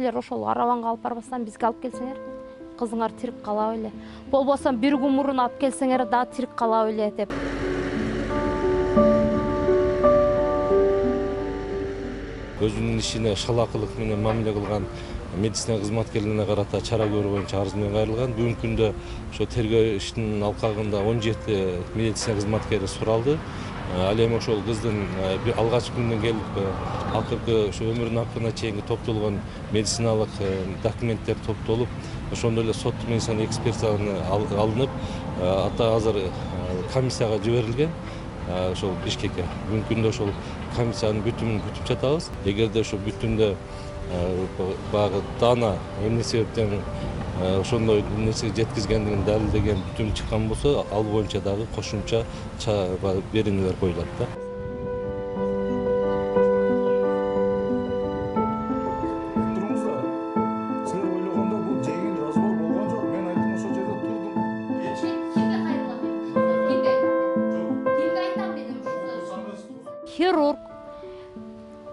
силер ошол арабанга алып барбастан бизге алып келсеңер, кызыңар тирик кала беле. Болбосо бир күн мурун алып келсеңер да тирик кала беле деп. Өзүнүн ишине шалакылык менен мамиле кылган медицина кызматкерлерине карата чара көрүү боюнча арыз менен кайрылган. Бүгүнкү күндө ошо тергөө ишинин алкагында 17 медицина кызматкери суралды. Ал эми ошол кыздын алгачкы күндөн келип акыркы ошо өмүрүнүн акырына чейинки топтолгон медициналык документтер топтолуп, ошондой эле сот медицина экспертизаны алынып, ата азыр комиссияга жиберилген. Ошол Бишкекке. Бүгүнкү күндө ошол комиссиянын бүтүмүн күтүп жатабыз. Эгерде ошо бүтүмдө баягы Дана эмне себептен ошондой нерсеге жеткизгендигин далилдеген бүтүм чыккан болсо, ал боюнча дагы кошумча беренелер коюлат да. Хирург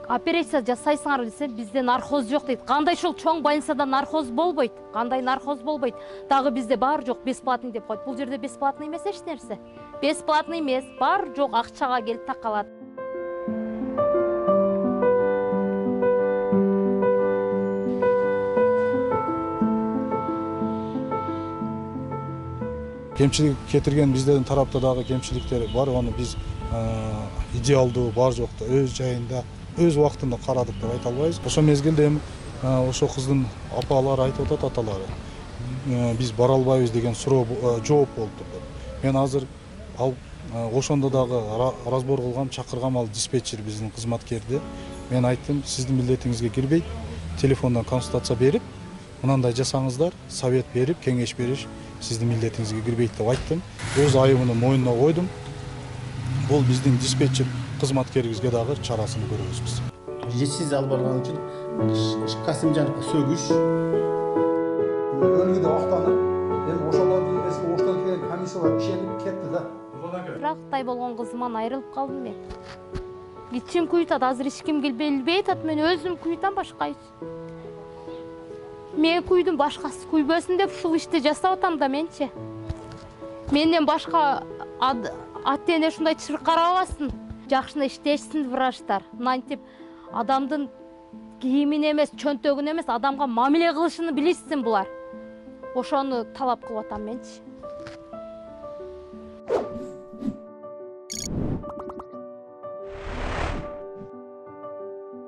операция жасайсыңар десе, bizde наркоз жоқ дейді. Қандай шол чоң больницада наркоз болбойт? Қандай наркоз болбойт? Дағы bizde бар жоқ, бесплатный деп қойды. Бұл жерде бесплатный емес еш нәрсе. Бесплатный емес, бар жоқ ақшаға келіп тақалады. Кемчилик кетирген биздердин тарапта дагы кемчиликтер бар, аны биз идеалдуу бар жокто өз жайында, өз убактында карадык деп айта албайбыз. Ошо мезгилде эми ошо кыздын апалары айтып атат, аталары. Биз бара албайбыз деген суроо жооп болуптур деп. Мен азыр ал ошондо дагы разбор кылгам, чакыргам ал диспетчер биздин кызматкерди. Мен айттым, сиздин милдетиңизге кирбейт, телефондон консультация берип, мынандай жасаңыздар, совет берип, кеңеш бериш сиздин милдетиңизге кирбейт деп айттым. Өз айыбымды мойнуна койдум. Бул биздин диспетчер кызматкерибизге дагы чарасын көрөбүз биз. Жетишсиз алып барган үчүн Касымжановго сөгүш. Өлгөдө актанып, эми ошолордун эмесине оштон келген комиссиялар ишенип кетти да. Бирактай болгон кызыман айрылып калдым мен. Ичим куйтат, азыр эч ким билбей атат, мен өзүм куйтам, башка эч. Мен куйдум, башкасы куйбөсүн деп ушул ишти жасап атам да менчи. Менден башка ат-эне ушундай чырык карабасын, жакшына иштешсин врачтар. Мынантип адамдын кийимин эмес, чөнтөгүн эмес, адамга мамиле кылышын билишсин булар. Ошону талап кылып атам менчи.